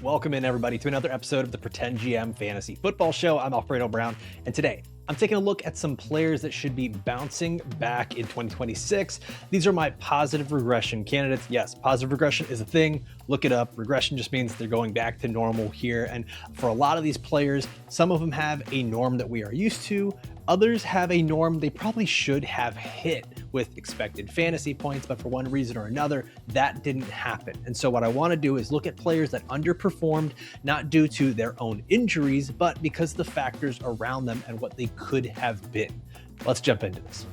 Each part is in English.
Welcome in, everybody, to another episode of the Pretend GM Fantasy Football Show. I'm Alfredo Brown, and today I'm taking a look at some players that should be bouncing back in 2026. These are my positive regression candidates. Yes, positive regression is a thing. Look it up. Regression just means they're going back to normal here. And for a lot of these players, some of them have a norm that we are used to. Others have a norm they probably should have hit with expected fantasy points, but for one reason or another, that didn't happen. And so what I want to do is look at players that underperformed, not due to their own injuries, but because the factors around them and what they could have been. Let's jump into this.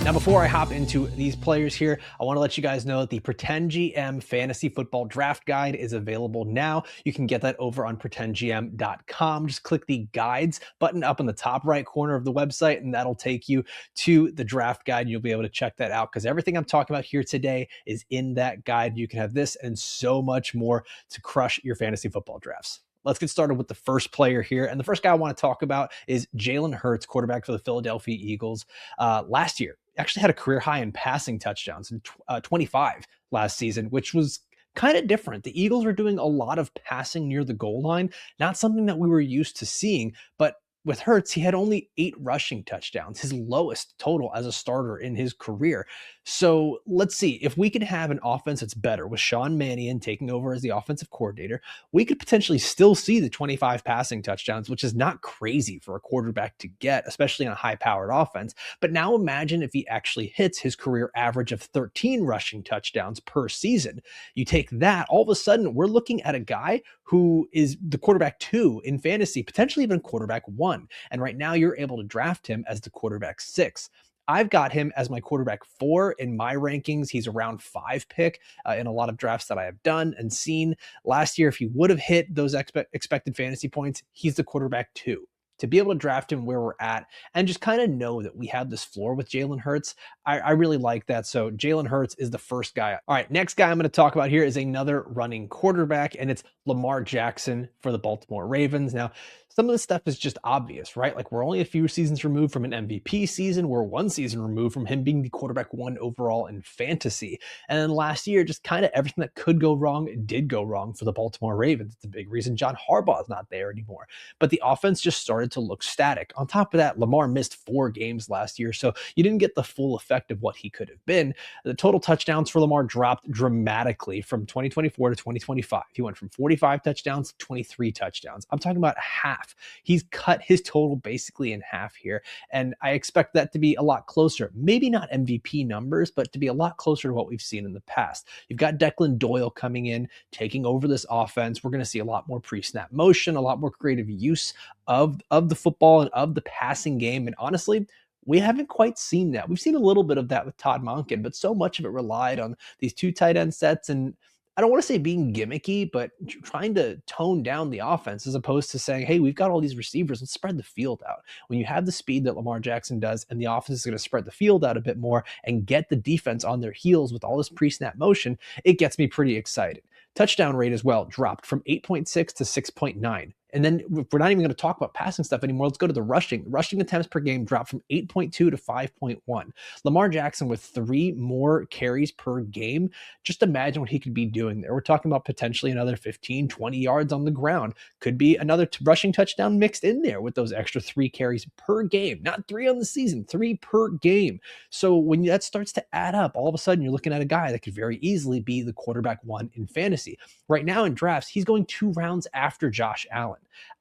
Now, before I hop into these players here, I want to let you guys know that the Pretend GM Fantasy Football Draft Guide is available now. You can get that over on pretendgm.com. Just click the Guides button up in the top right corner of the website, and that'll take you to the draft guide. You'll be able to check that out because everything I'm talking about here today is in that guide. You can have this and so much more to crush your fantasy football drafts. Let's get started with the first player here. And the first guy I want to talk about is Jalen Hurts, quarterback for the Philadelphia Eagles. Last year, actually had a career high in passing touchdowns, in 25 last season, which was kind of different. The Eagles were doing a lot of passing near the goal line, not something that we were used to seeing, but with Hurts, he had only 8 rushing touchdowns, his lowest total as a starter in his career. So let's see, if we can have an offense that's better with Sean Mannion taking over as the offensive coordinator, we could potentially still see the 25 passing touchdowns, which is not crazy for a quarterback to get, especially on a high-powered offense. But now imagine if he actually hits his career average of 13 rushing touchdowns per season. You take that, all of a sudden, we're looking at a guy who is the quarterback 2 in fantasy, potentially even quarterback 1. And right now you're able to draft him as the quarterback 6. I've got him as my quarterback 4 in my rankings. He's a round 5 pick in a lot of drafts that I have done and seen. Last year, if he would have hit those expected fantasy points, he's the quarterback 2. To be able to draft him where we're at and just kind of know that we have this floor with Jalen Hurts, I really like that. So Jalen Hurts is the first guy. All right, next guy I'm going to talk about here is another running quarterback, and it's Lamar Jackson for the Baltimore Ravens. Now, some of this stuff is just obvious, right? Like, we're only a few seasons removed from an MVP season. We're 1 season removed from him being the quarterback 1 overall in fantasy. And then last year, just kind of everything that could go wrong did go wrong for the Baltimore Ravens. It's a big reason John Harbaugh is not there anymore. But the offense just started to look static. On top of that, Lamar missed 4 games last year, so you didn't get the full effect of what he could have been. The total touchdowns for Lamar dropped dramatically from 2024 to 2025. He went from 45 touchdowns to 23 touchdowns. I'm talking about half. He's cut his total basically in half here, and I expect that to be a lot closer. Maybe not MVP numbers, but to be a lot closer to what we've seen in the past. You've got Declan Doyle coming in, taking over this offense. We're going to see a lot more pre-snap motion, a lot more creative use of the football and of the passing game. And honestly, we haven't quite seen that. We've seen a little bit of that with Todd Monken, but so much of it relied on these 2 tight end sets. And I don't want to say being gimmicky, but trying to tone down the offense as opposed to saying, hey, we've got all these receivers, let's spread the field out. When you have the speed that Lamar Jackson does and the offense is going to spread the field out a bit more and get the defense on their heels with all this pre-snap motion, it gets me pretty excited. Touchdown rate as well dropped from 8.6 to 6.9. And then we're not even going to talk about passing stuff anymore. Let's go to the rushing. Rushing attempts per game dropped from 8.2 to 5.1. Lamar Jackson with 3 more carries per game. Just imagine what he could be doing there. We're talking about potentially another 15, 20 yards on the ground. Could be another rushing touchdown mixed in there with those extra 3 carries per game. Not 3 on the season, 3 per game. So when that starts to add up, all of a sudden you're looking at a guy that could very easily be the quarterback 1 in fantasy. Right now in drafts, he's going 2 rounds after Josh Allen.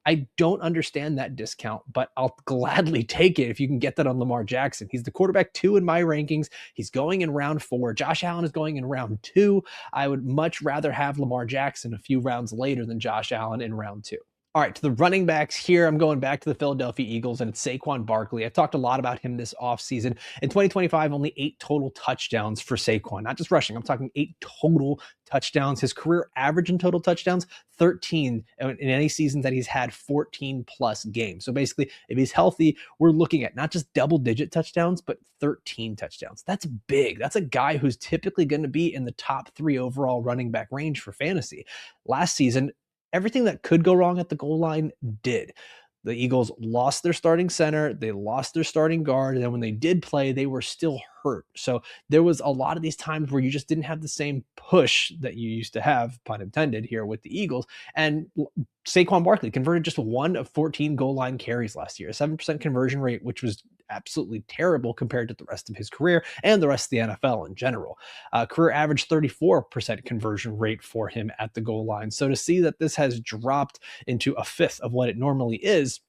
I don't understand that discount, but I'll gladly take it if you can get that on Lamar Jackson. He's the quarterback 2 in my rankings. He's going in round 4. Josh Allen is going in round 2. I would much rather have Lamar Jackson a few rounds later than Josh Allen in round 2. All right, to the running backs here, I'm going back to the Philadelphia Eagles, and it's Saquon Barkley. I've talked a lot about him this offseason. In 2025, only 8 total touchdowns for Saquon, not just rushing. I'm talking 8 total touchdowns. His career average in total touchdowns, 13 in any season that he's had 14 plus games. So basically, if he's healthy, we're looking at not just double-digit touchdowns, but 13 touchdowns. That's big. That's a guy who's typically going to be in the top 3 overall running back range for fantasy. Last season, everything that could go wrong at the goal line did. The Eagles lost their starting center, they lost their starting guard, and then when they did play, they were still hurt. So there was a lot of these times where you just didn't have the same push that you used to have, pun intended, here with the Eagles. And Saquon Barkley converted just 1 of 14 goal line carries last year, a 7% conversion rate, which was absolutely terrible compared to the rest of his career and the rest of the NFL in general. Career average 34% conversion rate for him at the goal line. So to see that this has dropped into a fifth of what it normally is,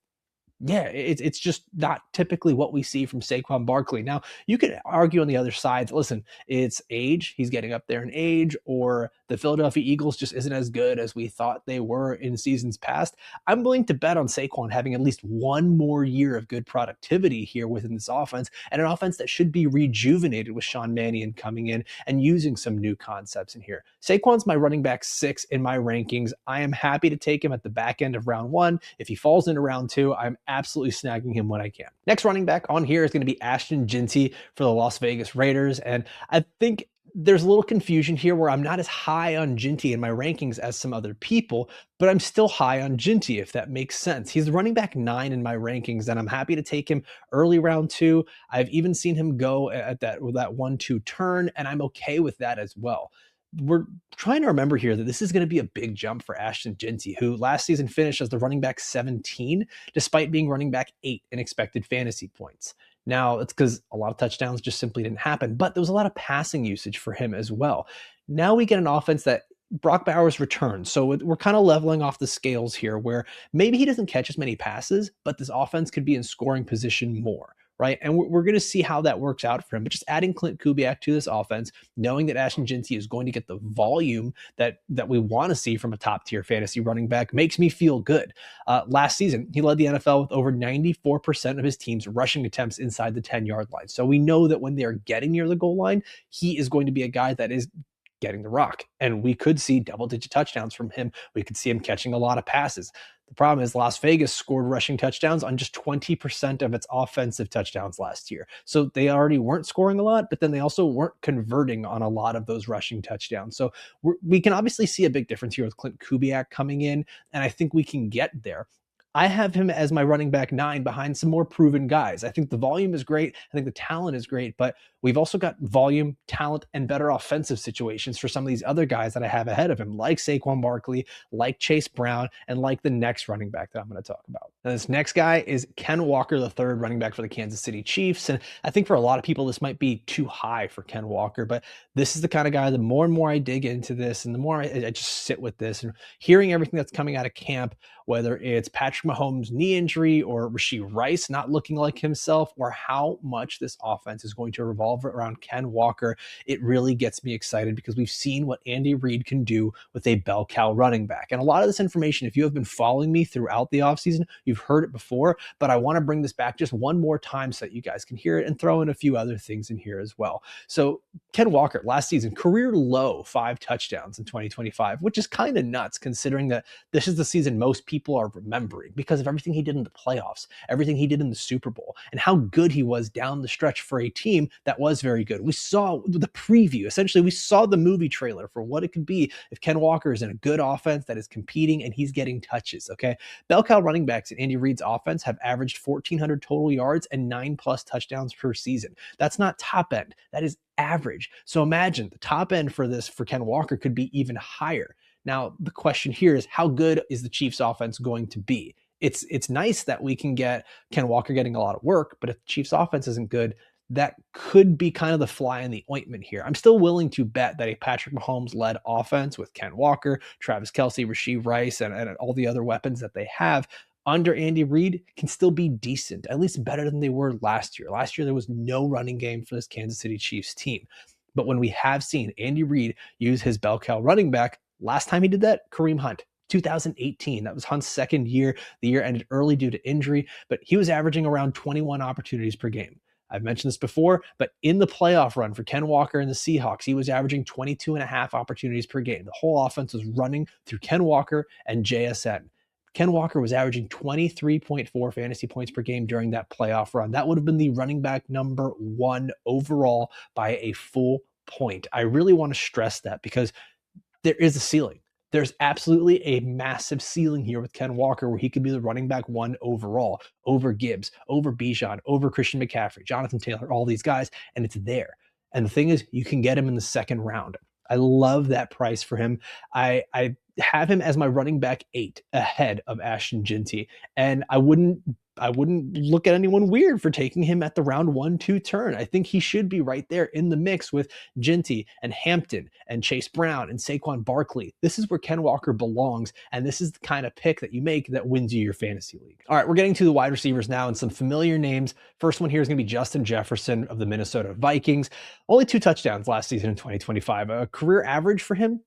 yeah, it's just not typically what we see from Saquon Barkley. Now, you could argue on the other side that, listen, it's age. He's getting up there in age, or the Philadelphia Eagles just isn't as good as we thought they were in seasons past. I'm willing to bet on Saquon having at least one more year of good productivity here within this offense, and an offense that should be rejuvenated with Sean Mannion coming in and using some new concepts in here. Saquon's my running back 6 in my rankings. I am happy to take him at the back end of round 1. If he falls into round 2, I'm absolutely snagging him when I can. Next running back on here is going to be Ashton Jeanty for the Las Vegas Raiders. And I think there's a little confusion here where I'm not as high on Jeanty in my rankings as some other people, but I'm still high on Jeanty, if that makes sense. He's the running back 9 in my rankings, and I'm happy to take him early round 2. I've even seen him go at that 1-2 turn, and I'm okay with that as well. We're trying to remember here that this is going to be a big jump for Ashton Jeanty, who last season finished as the running back 17, despite being running back 8 in expected fantasy points. Now, it's because a lot of touchdowns just simply didn't happen, but there was a lot of passing usage for him as well. Now we get an offense that Brock Bowers returns. So we're kind of leveling off the scales here, where maybe he doesn't catch as many passes, but this offense could be in scoring position more. Right. And we're going to see how that works out for him. But just adding Klint Kubiak to this offense, knowing that Ashton Jeanty is going to get the volume that we want to see from a top tier fantasy running back, makes me feel good. Last season, he led the NFL with over 94% of his team's rushing attempts inside the 10-yard line. So we know that when they're getting near the goal line, he is going to be a guy that is getting the rock. And we could see double-digit touchdowns from him. We could see him catching a lot of passes. The problem is Las Vegas scored rushing touchdowns on just 20% of its offensive touchdowns last year. So they already weren't scoring a lot, but then they also weren't converting on a lot of those rushing touchdowns. So we can obviously see a big difference here with Klint Kubiak coming in, and I think we can get there. I have him as my running back 9 behind some more proven guys. I think the volume is great. I think the talent is great, but we've also got volume, talent, and better offensive situations for some of these other guys that I have ahead of him, like Saquon Barkley, like Chase Brown, and like the next running back that I'm going to talk about. Now, this next guy is Ken Walker, the 3rd running back for the Kansas City Chiefs. And I think for a lot of people, this might be too high for Ken Walker, but this is the kind of guy, the more and more I dig into this and the more I just sit with this and hearing everything that's coming out of camp, whether it's Patrick Mahomes' knee injury or Rashee Rice not looking like himself, or how much this offense is going to revolve around Ken Walker, it really gets me excited because we've seen what Andy Reid can do with a bell cow running back. And a lot of this information, if you have been following me throughout the offseason, you've heard it before, but I want to bring this back just one more time so that you guys can hear it and throw in a few other things in here as well. So Ken Walker, last season, career low 5 touchdowns in 2025, which is kind of nuts considering that this is the season most people are remembering because of everything he did in the playoffs, everything he did in the Super Bowl, and how good he was down the stretch for a team that was very good. We saw the preview. Essentially, we saw the movie trailer for what it could be if Ken Walker is in a good offense that is competing and he's getting touches, okay? Bell cow running backs in Andy Reid's offense have averaged 1,400 total yards and 9+ touchdowns per season. That's not top end. That is average. So imagine the top end for Ken Walker could be even higher. Now, the question here is, how good is the Chiefs offense going to be? It's nice that we can get Ken Walker getting a lot of work, but if the Chiefs offense isn't good, that could be kind of the fly in the ointment here. I'm still willing to bet that a Patrick Mahomes-led offense with Ken Walker, Travis Kelce, Rashee Rice, and all the other weapons that they have under Andy Reid can still be decent, at least better than they were last year. Last year, there was no running game for this Kansas City Chiefs team. But when we have seen Andy Reid use his bell cow running back, last time he did that, Kareem Hunt, 2018. That was Hunt's second year. The year ended early due to injury, but he was averaging around 21 opportunities per game. I've mentioned this before, but in the playoff run for Ken Walker and the Seahawks, he was averaging 22.5 opportunities per game. The whole offense was running through Ken Walker and JSN. Ken Walker was averaging 23.4 fantasy points per game during that playoff run. That would have been the running back number 1 overall by a full point. I really want to stress that because there is a ceiling. there's absolutely a massive ceiling here with Ken Walker where he could be the running back 1 overall over Gibbs, over Bijan, over Christian McCaffrey, Jonathan Taylor, all these guys, and it's there. And the thing is, you can get him in the second round. I love that price for him. I have him as my running back 8 ahead of Ashton Jeanty, and I wouldn't look at anyone weird for taking him at the round 1-2 turn. I think he should be right there in the mix with Jeanty and Hampton and Chase Brown and Saquon Barkley. This is where Ken Walker belongs, and this is the kind of pick that you make that wins you your fantasy league. All right, we're getting to the wide receivers now and some familiar names. First one here is going to be Justin Jefferson of the Minnesota Vikings. Only 2 touchdowns last season in 2025. A career average for him,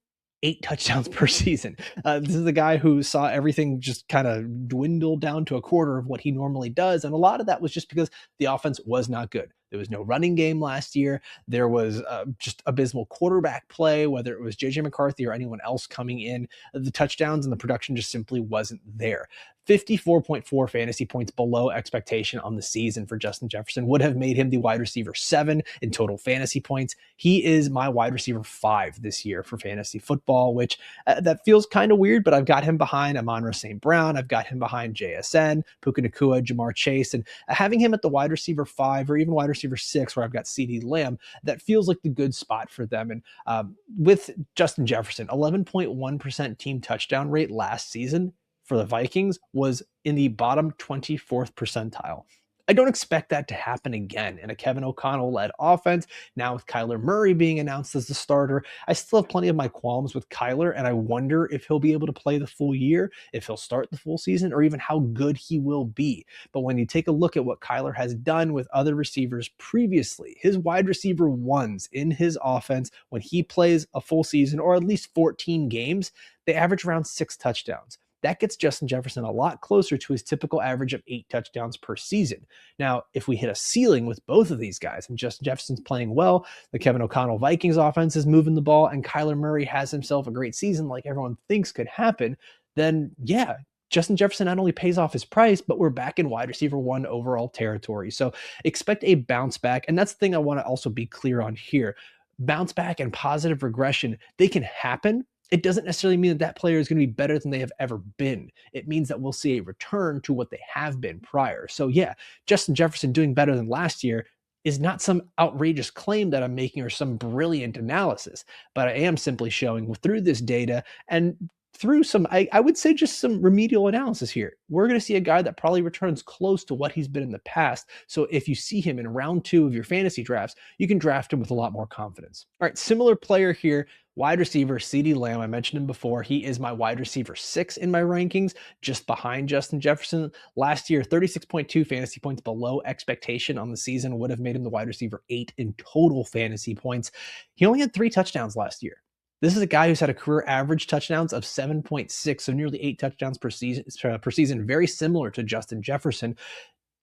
8 touchdowns per season. This is the guy who saw everything just kind of dwindle down to a quarter of what he normally does. And a lot of that was just because the offense was not good. There was no running game last year. There was just abysmal quarterback play, whether it was JJ McCarthy or anyone else coming in. The touchdowns and the production just simply wasn't there. 54.4 fantasy points below expectation on the season for Justin Jefferson would have made him the wide receiver 7 in total fantasy points. He is my wide receiver 5 this year for fantasy football, which that feels kind of weird, but I've got him behind Amon-Ra St. Brown. I've got him behind JSN, Puka Nacua, Jamar Chase, and having him at the wide receiver 5 or even wide receiver 6 where I've got CeeDee Lamb, that feels like the good spot for them. And with Justin Jefferson, 11.1% team touchdown rate last season for the Vikings was in the bottom 24th percentile. I don't expect that to happen again in a Kevin O'Connell-led offense. Now with Kyler Murray being announced as the starter, I still have plenty of my qualms with Kyler, and I wonder if he'll be able to play the full year, if he'll start the full season, or even how good he will be. But when you take a look at what Kyler has done with other receivers previously, his wide receiver 1s in his offense, when he plays a full season or at least 14 games, they average around 6 touchdowns. That gets Justin Jefferson a lot closer to his typical average of 8 touchdowns per season. Now, if we hit a ceiling with both of these guys and Justin Jefferson's playing well, the Kevin O'Connell Vikings offense is moving the ball, and Kyler Murray has himself a great season like everyone thinks could happen, then yeah, Justin Jefferson not only pays off his price, but we're back in wide receiver 1 overall territory. So expect a bounce back. And that's the thing I want to also be clear on here. Bounce back and positive regression, they can happen. It doesn't necessarily mean that that player is going to be better than they have ever been. It means that we'll see a return to what they have been prior. So yeah, Justin Jefferson doing better than last year is not some outrageous claim that I'm making or some brilliant analysis, but I am simply showing through this data and through some, I would say just some remedial analysis here. We're going to see a guy that probably returns close to what he's been in the past. So if you see him in round 2 of your fantasy drafts, you can draft him with a lot more confidence. All right, similar player here, wide receiver CeeDee Lamb. I mentioned him before. He is my wide receiver 6 in my rankings, just behind Justin Jefferson. Last year, 36.2 fantasy points below expectation on the season would have made him the wide receiver 8 in total fantasy points. He only had 3 touchdowns last year. This is a guy who's had a career average touchdowns of 7.6, so nearly 8 touchdowns per season, very similar to Justin Jefferson.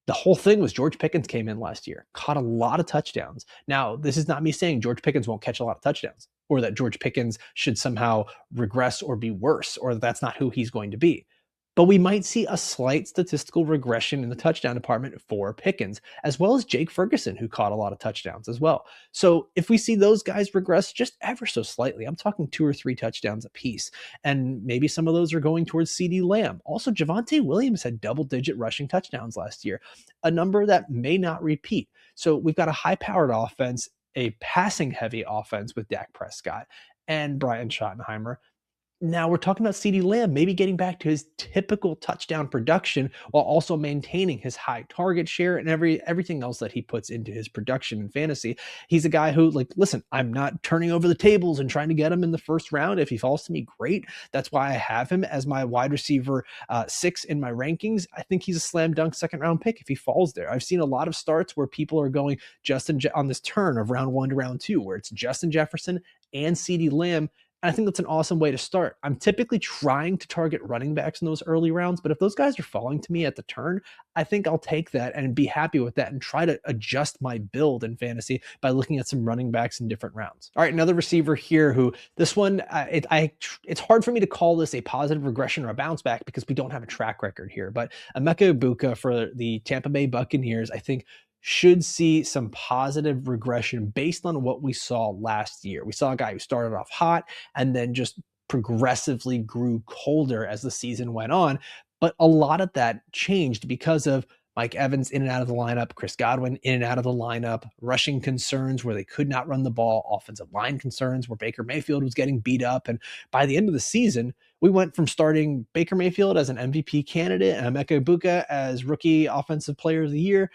The whole thing was George Pickens came in last year, caught a lot of touchdowns. Now, this is not me saying George Pickens won't catch a lot of touchdowns or that George Pickens should somehow regress or be worse or that that's not who he's going to be. But we might see a slight statistical regression in the touchdown department for Pickens, as well as Jake Ferguson, who caught a lot of touchdowns as well. So if we see those guys regress just ever so slightly, I'm talking 2 or 3 touchdowns apiece, and maybe some of those are going towards CeeDee Lamb. Also, Javonte Williams had double-digit rushing touchdowns last year, a number that may not repeat. So we've got a high-powered offense, a passing-heavy offense with Dak Prescott and Brian Schottenheimer. Now we're talking about CeeDee Lamb maybe getting back to his typical touchdown production while also maintaining his high target share and everything else that he puts into his production in fantasy. He's a guy who, like, listen, I'm not turning over the tables and trying to get him in the first round. If he falls to me, great. That's why I have him as my wide receiver 6 in my rankings. I think he's a slam dunk second round pick if he falls there. I've seen a lot of starts where people are going on this turn of round 1 to round 2, where it's Justin Jefferson and CeeDee Lamb. I think that's an awesome way to start. I'm typically trying to target running backs in those early rounds, but if those guys are falling to me at the turn, I think I'll take that and be happy with that and try to adjust my build in fantasy by looking at some running backs in different rounds. All right, another receiver here who this one, it's hard for me to call this a positive regression or a bounce back because we don't have a track record here, but Emeka Egbuka for the Tampa Bay Buccaneers, I think should see some positive regression based on what we saw last year. We saw a guy who started off hot and then just progressively grew colder as the season went on. But a lot of that changed because of Mike Evans in and out of the lineup, Chris Godwin in and out of the lineup, rushing concerns where they could not run the ball, offensive line concerns where Baker Mayfield was getting beat up. And by the end of the season, we went from starting Baker Mayfield as an MVP candidate and Emeka Egbuka as rookie offensive player of the year.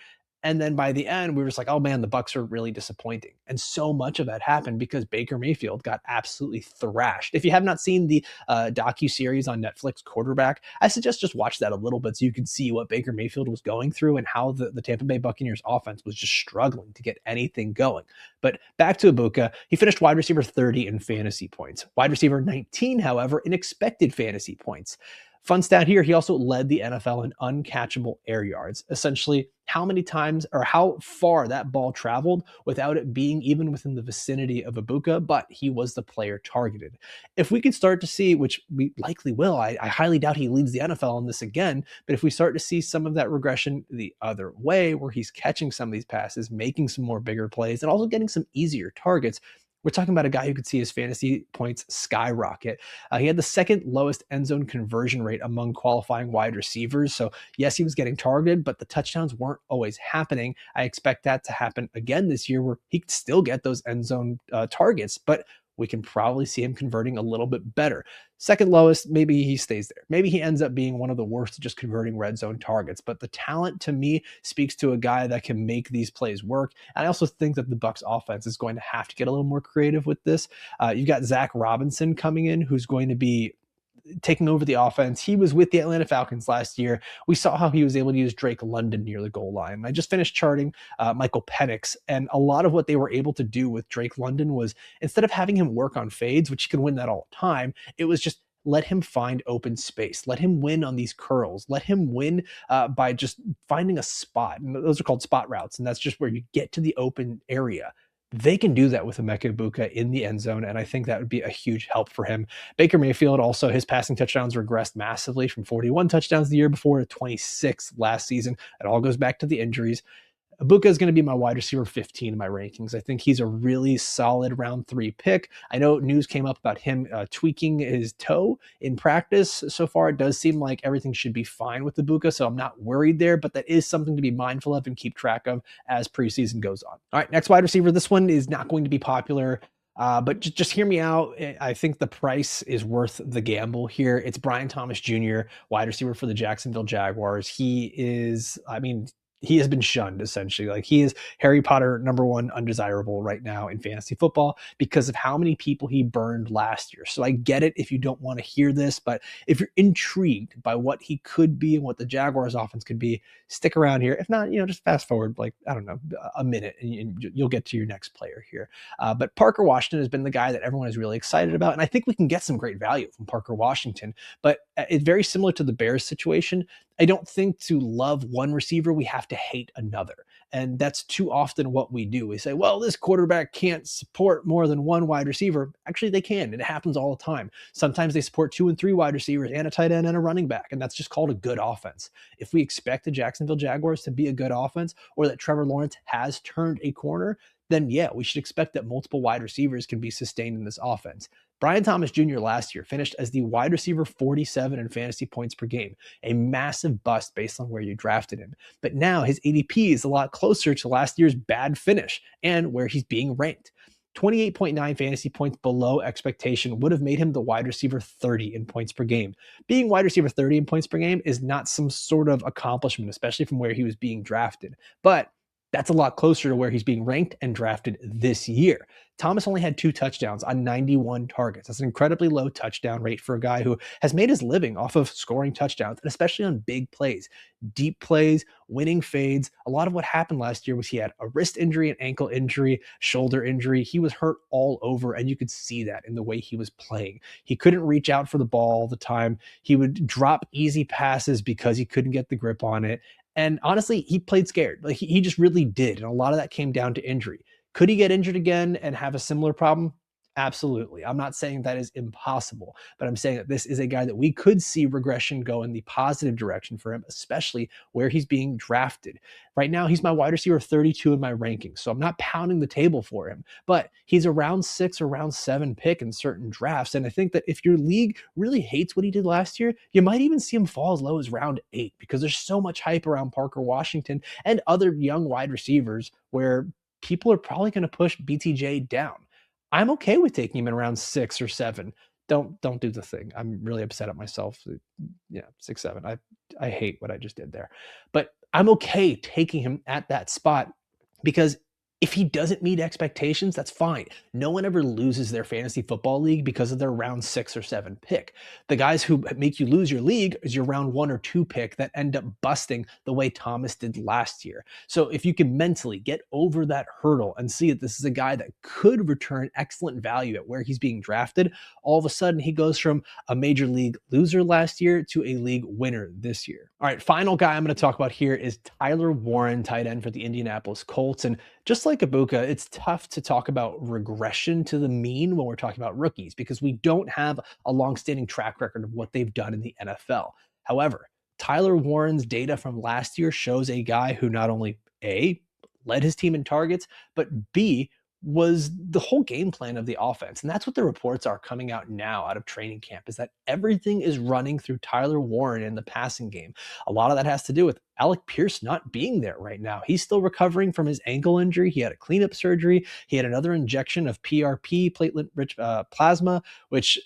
And then by the end, we were just like, oh man, the Bucs are really disappointing. And so much of that happened because Baker Mayfield got absolutely thrashed. If you have not seen the docu-series on Netflix, Quarterback, I suggest just watch that a little bit so you can see what Baker Mayfield was going through and how the Tampa Bay Buccaneers offense was just struggling to get anything going. But back to Egbuka, he finished wide receiver 30 in fantasy points. Wide receiver 19, however, in expected fantasy points. Fun stat here, he also led the NFL in uncatchable air yards, essentially how many times or how far that ball traveled without it being even within the vicinity of Egbuka, but he was the player targeted. If we could start to see, which we likely will, I highly doubt he leads the NFL in this again, but if we start to see some of that regression the other way, where he's catching some of these passes, making some more bigger plays, and also getting some easier targets, we're talking about a guy who could see his fantasy points skyrocket. He had the second lowest end zone conversion rate among qualifying wide receivers. So yes, he was getting targeted, but the touchdowns weren't always happening. I expect that to happen again this year where he could still get those end zone targets, but we can probably see him converting a little bit better. Second lowest, maybe he stays there. Maybe he ends up being one of the worst at just converting red zone targets. But the talent to me speaks to a guy that can make these plays work. And I also think that the Bucs offense is going to have to get a little more creative with this. You've got Zach Robinson coming in, who's going to be taking over the offense. He was with the Atlanta Falcons last year. We saw how he was able to use Drake London near the goal line. I just finished charting Michael Penix, and a lot of what they were able to do with Drake London was instead of having him work on fades, which he can win that all the time, it was just let him find open space. Let him win on these curls. Let him win by just finding a spot. And those are called spot routes, and that's just where you get to the open area. They can do that with Emeka Egbuka in the end zone, and I think that would be a huge help for him. Baker Mayfield also, his passing touchdowns regressed massively from 41 touchdowns the year before to 26 last season. It all goes back to the injuries. Egbuka is going to be my wide receiver 15 in my rankings. I think he's a really solid round 3 pick. I know news came up about him tweaking his toe in practice. So far, it does seem like everything should be fine with Egbuka, so I'm not worried there, but that is something to be mindful of and keep track of as preseason goes on. All right, next wide receiver. This one is not going to be popular. But just hear me out. I think the price is worth the gamble here. It's Brian Thomas Jr., wide receiver for the Jacksonville Jaguars. He has been shunned, essentially. Like, he is Harry Potter #1 undesirable right now in fantasy football because of how many people he burned last year. So I get it if you don't want to hear this, but if you're intrigued by what he could be and what the Jaguars offense could be, stick around here. If not, just fast forward, a minute and you'll get to your next player here. But Parker Washington has been the guy that everyone is really excited about. And I think we can get some great value from Parker Washington, but it's very similar to the Bears situation. I don't think to love one receiver, we have to hate another. And that's too often what we do. We say, well, this quarterback can't support more than one wide receiver. Actually, they can. It happens all the time. Sometimes they support 2 and 3 wide receivers and a tight end and a running back. And that's just called a good offense. If we expect the Jacksonville Jaguars to be a good offense, or that Trevor Lawrence has turned a corner, then yeah, we should expect that multiple wide receivers can be sustained in this offense. Brian Thomas Jr. last year finished as the wide receiver 47 in fantasy points per game, a massive bust based on where you drafted him. But now his ADP is a lot closer to last year's bad finish and where he's being ranked. 28.9 fantasy points below expectation would have made him the wide receiver 30 in points per game. Being wide receiver 30 in points per game is not some sort of accomplishment, especially from where he was being drafted. But that's a lot closer to where he's being ranked and drafted this year. Thomas only had 2 touchdowns on 91 targets. That's an incredibly low touchdown rate for a guy who has made his living off of scoring touchdowns, and especially on big plays, deep plays, winning fades. A lot of what happened last year was he had a wrist injury, an ankle injury, shoulder injury. He was hurt all over, and you could see that in the way he was playing. He couldn't reach out for the ball all the time. He would drop easy passes because he couldn't get the grip on it. And honestly, he played scared. Like, he just really did. And a lot of that came down to injury. Could he get injured again and have a similar problem? Absolutely. I'm not saying that is impossible, but I'm saying that this is a guy that we could see regression go in the positive direction for him, especially where he's being drafted. Right now, he's my wide receiver 32 in my rankings, so I'm not pounding the table for him, but he's a round 6 or round 7 pick in certain drafts. And I think that if your league really hates what he did last year, you might even see him fall as low as round 8 because there's so much hype around Parker Washington and other young wide receivers where people are probably going to push BTJ down. I'm okay with taking him in around 6 or 7. Don't do the thing. I'm really upset at myself. Yeah, 6, 7. I hate what I just did there. But I'm okay taking him at that spot because if he doesn't meet expectations, that's fine. No one ever loses their fantasy football league because of their round 6 or 7 pick. The guys who make you lose your league is your round 1 or 2 pick that end up busting the way Thomas did last year. So if you can mentally get over that hurdle and see that this is a guy that could return excellent value at where he's being drafted, all of a sudden he goes from a major league loser last year to a league winner this year. All right, final guy I'm going to talk about here is Tyler Warren, tight end for the Indianapolis Colts. And just like Egbuka, it's tough to talk about regression to the mean when we're talking about rookies because we don't have a long-standing track record of what they've done in the NFL. However, Tyler Warren's data from last year shows a guy who not only A, led his team in targets, but B, was the whole game plan of the offense. And that's what the reports are coming out now out of training camp, is that everything is running through Tyler Warren in the passing game. A lot of that has to do with Alec Pierce not being there right now. He's still recovering from his ankle injury. He had a cleanup surgery. He had another injection of PRP, platelet-rich plasma, which,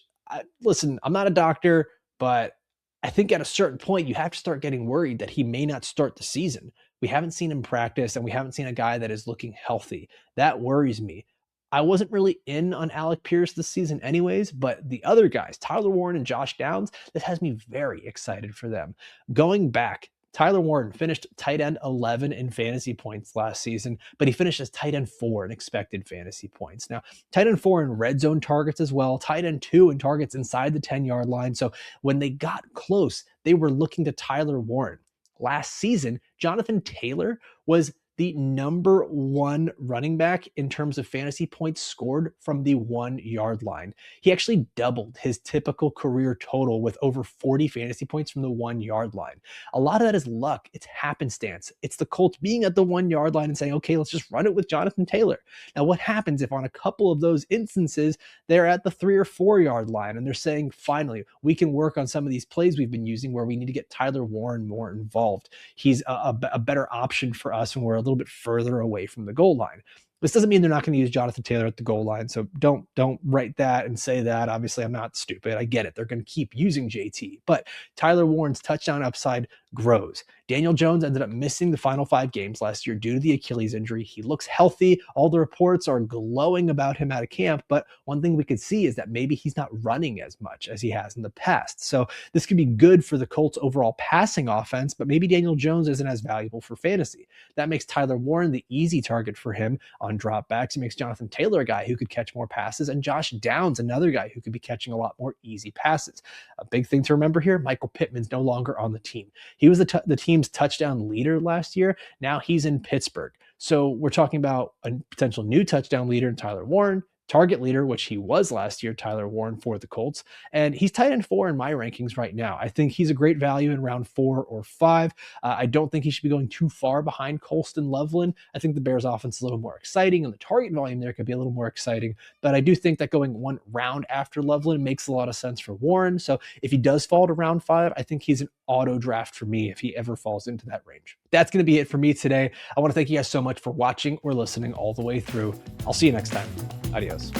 listen, I'm not a doctor, but I think at a certain point, you have to start getting worried that he may not start the season. We haven't seen him practice, and we haven't seen a guy that is looking healthy. That worries me. I wasn't really in on Alec Pierce this season anyways, but the other guys, Tyler Warren and Josh Downs, this has me very excited for them. Going back, Tyler Warren finished tight end 11 in fantasy points last season, but he finished as tight end 4 in expected fantasy points. Now, tight end 4 in red zone targets as well, tight end 2 in targets inside the 10-yard line. So when they got close, they were looking to Tyler Warren. Last season, Jonathan Taylor was the number 1 running back in terms of fantasy points scored from the 1-yard line. He actually doubled his typical career total with over 40 fantasy points from the 1-yard line. A lot of that is luck. It's happenstance. It's the Colts being at the 1-yard line and saying, okay, let's just run it with Jonathan Taylor. Now, what happens if on a couple of those instances, they're at the 3 or 4-yard line and they're saying, finally, we can work on some of these plays we've been using where we need to get Tyler Warren more involved. He's a better option for us when we're a little bit further away from the goal line. This doesn't mean they're not going to use Jonathan Taylor at the goal line, so don't write that and say that. Obviously, I'm not stupid. I get it. They're going to keep using JT, but Tyler Warren's touchdown upside grows. Daniel Jones ended up missing the final 5 games last year due to the Achilles injury. He looks healthy. All the reports are glowing about him out of camp, but one thing we could see is that maybe he's not running as much as he has in the past. So this could be good for the Colts' overall passing offense, but maybe Daniel Jones isn't as valuable for fantasy. That makes Tyler Warren the easy target for him on dropbacks. It makes Jonathan Taylor a guy who could catch more passes, and Josh Downs another guy who could be catching a lot more easy passes. A big thing to remember here, Michael Pittman's no longer on the team. He was the team's touchdown leader last year. Now he's in Pittsburgh. So we're talking about a potential new touchdown leader in Tyler Warren, target leader, which he was last year, Tyler Warren for the Colts. And he's tight end 4 in my rankings right now. I think he's a great value in round 4 or 5. I don't think he should be going too far behind Colston Loveland. I think the Bears offense is a little more exciting and the target volume there could be a little more exciting. But I do think that going 1 round after Loveland makes a lot of sense for Warren. So if he does fall to round 5, I think he's an auto draft for me if he ever falls into that range. That's going to be it for me today. I want to thank you guys so much for watching or listening all the way through. I'll see you next time. Adios.